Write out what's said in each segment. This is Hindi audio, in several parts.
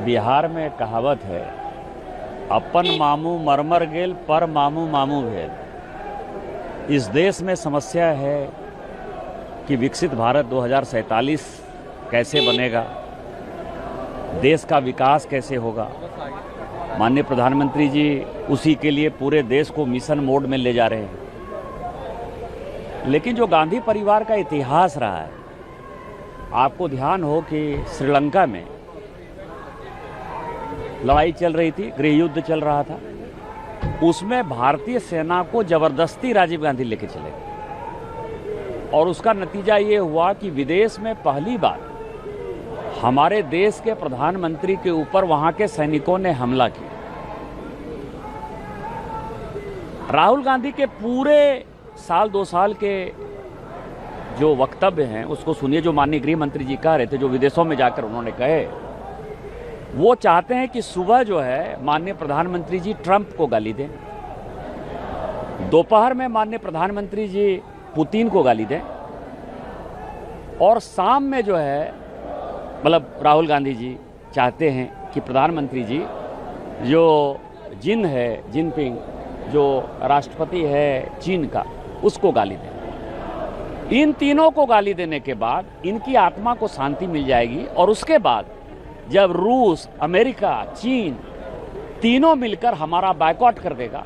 बिहार में कहावत है, अपन मामू मरमर गेल पर मामू मामू भेल। इस देश में समस्या है कि विकसित भारत 2047 कैसे बनेगा, देश का विकास कैसे होगा। माननीय प्रधानमंत्री जी उसी के लिए पूरे देश को मिशन मोड में ले जा रहे हैं। लेकिन जो गांधी परिवार का इतिहास रहा है, आपको ध्यान हो कि श्रीलंका में लड़ाई चल रही थी, गृह युद्ध चल रहा था, उसमें भारतीय सेना को जबरदस्ती राजीव गांधी लेके चले गए और उसका नतीजा ये हुआ कि विदेश में पहली बार हमारे देश के प्रधानमंत्री के ऊपर वहां के सैनिकों ने हमला किया। राहुल गांधी के पूरे साल 2 साल के जो वक्तव्य हैं उसको सुनिए, जो माननीय गृह मंत्री जी कह रहे थे, जो विदेशों में जाकर उन्होंने कहे। वो चाहते हैं कि सुबह जो है माननीय प्रधानमंत्री जी ट्रंप को गाली दें, दोपहर में माननीय प्रधानमंत्री जी पुतिन को गाली दें, और शाम में जो है मतलब राहुल गांधी जी चाहते हैं कि प्रधानमंत्री जी जो जिनपिंग जो राष्ट्रपति है चीन का, उसको गाली दें। इन तीनों को गाली देने के बाद इनकी आत्मा को शांति मिल जाएगी, और उसके बाद जब रूस, अमेरिका, चीन तीनों मिलकर हमारा बायकॉट कर देगा,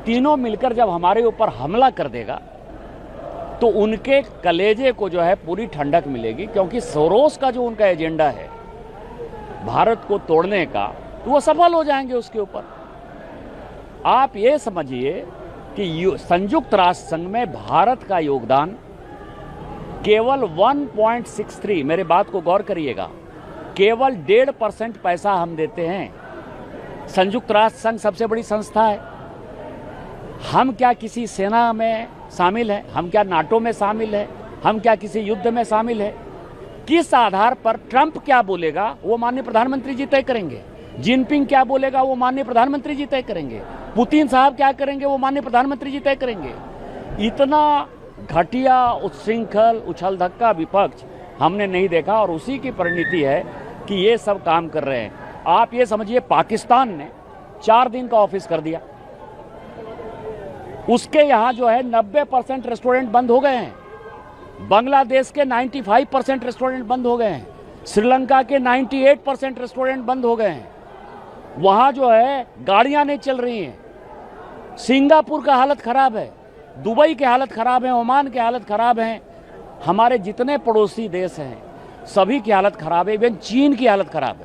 तीनों मिलकर जब हमारे ऊपर हमला कर देगा, तो उनके कलेजे को जो है पूरी ठंडक मिलेगी। क्योंकि सोरोस का जो उनका एजेंडा है भारत को तोड़ने का, तो वो सफल हो जाएंगे उसके ऊपर। आप ये समझिए कि संयुक्त राष्ट्र संघ में भारत का योगदान केवल 1.63, मेरे बात को गौर करिएगा, केवल 1.5% पैसा हम देते हैं। संयुक्त राष्ट्र संघ सबसे बड़ी संस्था है। हम क्या किसी सेना में शामिल हैं? हम क्या नाटो में शामिल हैं? हम क्या किसी युद्ध में शामिल हैं? किस आधार पर ट्रंप क्या बोलेगा वो माननीय प्रधानमंत्री जी तय करेंगे, जिनपिंग क्या बोलेगा वो माननीय प्रधानमंत्री जी तय करेंगे, पुतिन साहब क्या करेंगे वो माननीय प्रधानमंत्री जी तय करेंगे। इतना घटिया, उच्छृंखल, उछल धक्का विपक्ष हमने नहीं देखा, और उसी की परिणति है कि ये सब काम कर रहे हैं। आप ये समझिए, पाकिस्तान ने 4 दिन का ऑफिस कर दिया, उसके यहाँ जो है 90% रेस्टोरेंट बंद हो गए हैं। बांग्लादेश के 95% रेस्टोरेंट बंद हो गए हैं। श्रीलंका के 98% रेस्टोरेंट बंद हो गए हैं। वहाँ जो है गाड़ियाँ नहीं चल रही हैं। सिंगापुर का हालत खराब है, दुबई के हालत खराब है, ओमान के हालत खराब है। हमारे जितने पड़ोसी देश हैं सभी की हालत खराब है, इवन चीन की हालत खराब है।